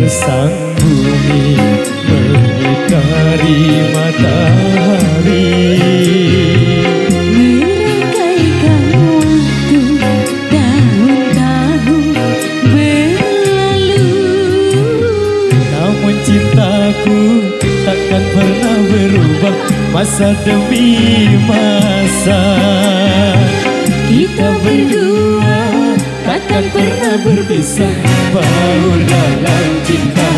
Sang bumi mengitari matahari, merangkaikan waktu tahun-tahun berlalu. Namun cintaku takkan pernah berubah masa demi masa. Kita berdua takkan pernah berpisah, baur dalam cinta.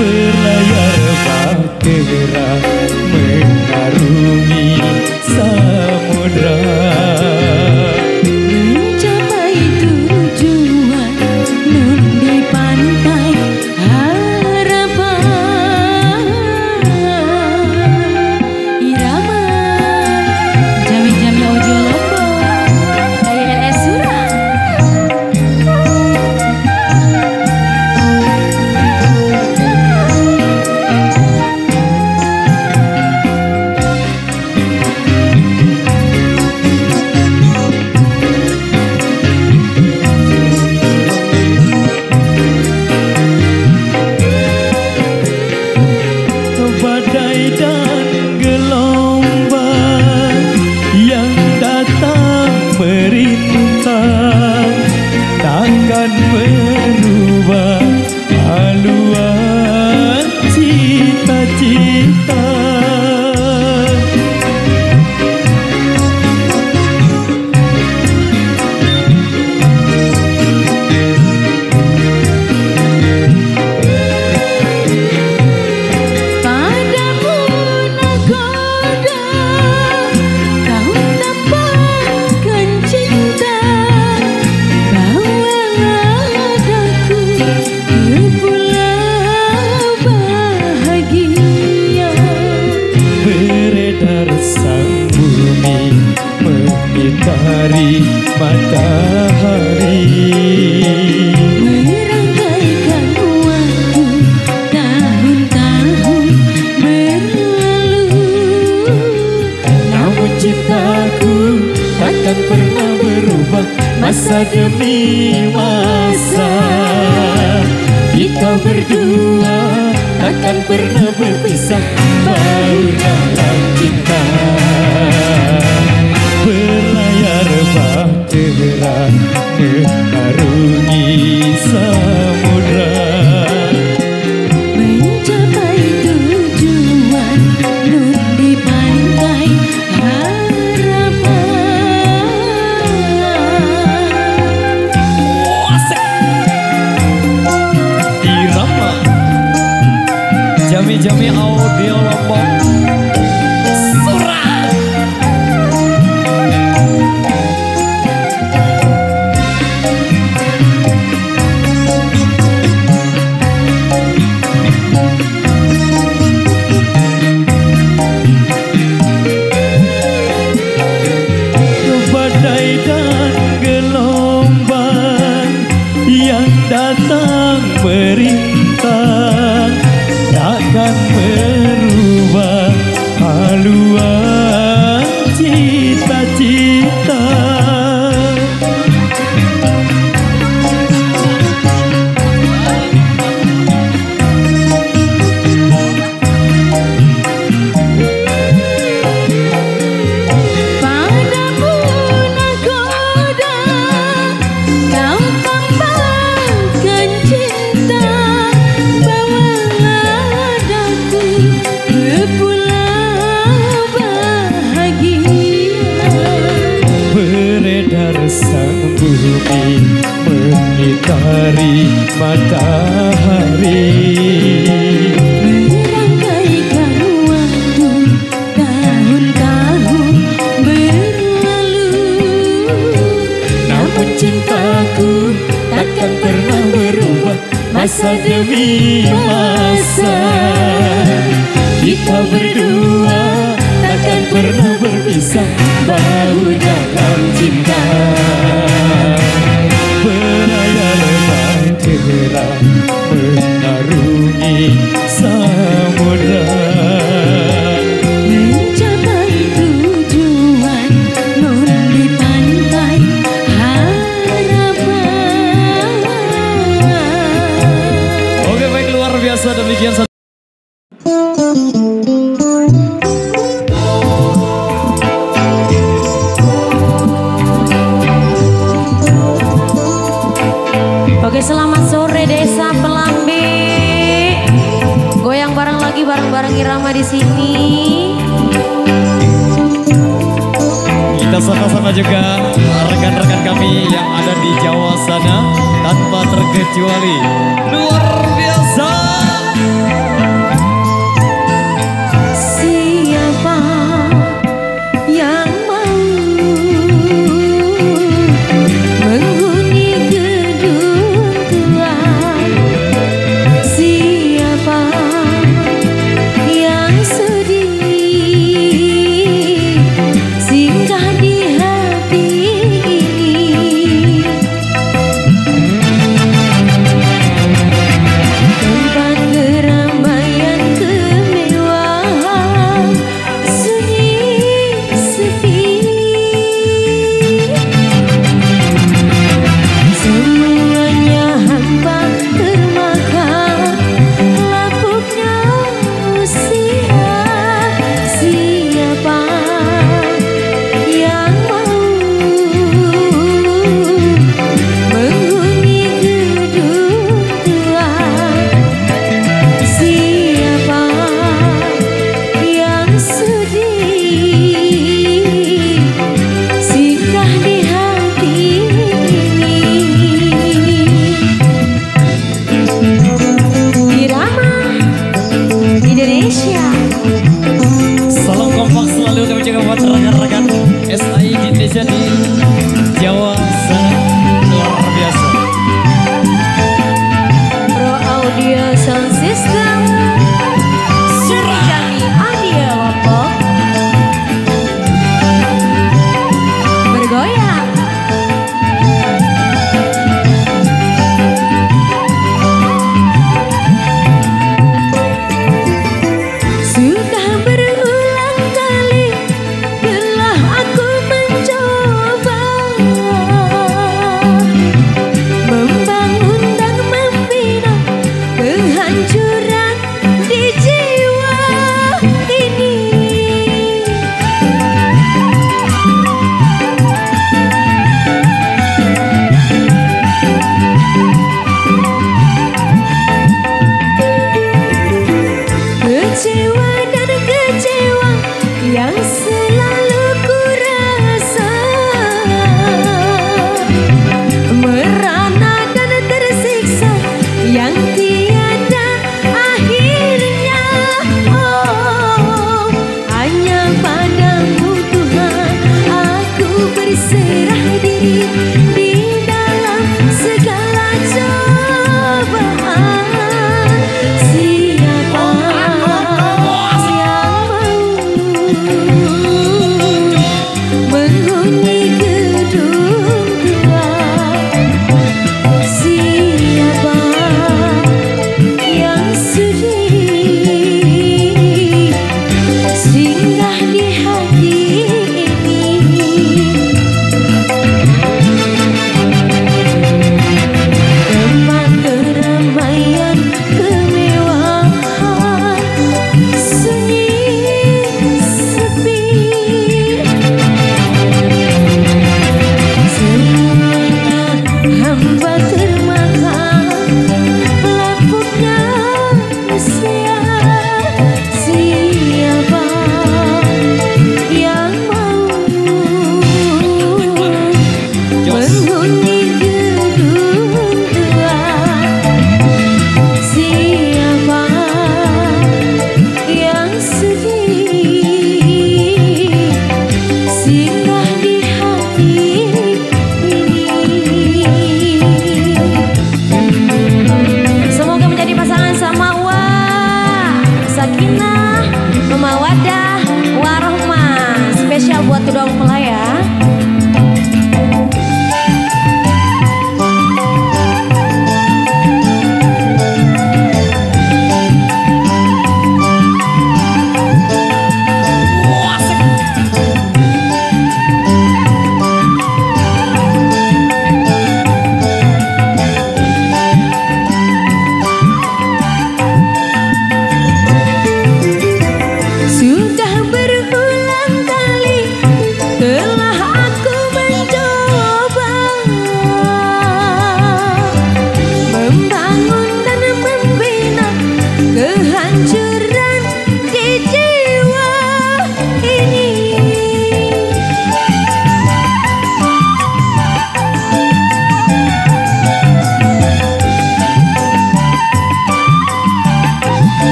Berlayar bahtera mengarungi samudra, mencapai tujuan nun di pantai harapan. Irama jami-jami ojo lombok LS Surah. badai dan gelombang yang datang merintang takkan merubah haluan cita-cita. Sang bumi mengitari matahari, Merangkaikan waktu tahun-tahun berlalu. namun cintaku takkan pernah berubah masa demi masa. Kita berdua takkan pernah berpisah, baur dalam cinta. Berlayar bahtera mengarungi samudra, Mencapai tujuan nun di pantai harapan. irama jami-jami audio Lombok Surah. Badai dan gelombang yang datang merintang takkan merubah berdua takkan pernah berpisah bahu dalam cinta. Beraya lebar terang mengarungi samudra, mencapai tujuan nun di pantai harapan. Oke baik, luar biasa demikian. Oke, selamat sore Desa Pelambi. Goyang bareng lagi bareng-bareng Irama di sini. Kita sama-sama juga rekan-rekan kami yang ada di Jawa sana tanpa terkecuali. Luar biasa. Siapa yang mau menghuni gedung tua? Siapa yang sedih singgah di hati ini? Tempat keramaian kemewahan sunyi sepi. Semuanya hampa termakan lapuknya usia. Siapa yang mau menghuni gedung tua? Siapa yang sedih singgah di hati ini? Irama Indonesia. Salam kompak selalu kami juga buat rekan-rekan SAI di Indonesia di Jawa sana. Luar biasa. Pro Audio Sound System Jami Audio Lombok. Bergoyang. Sudah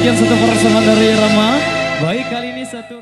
sekian satu persembahan dari Rama. Baik, kali ini satu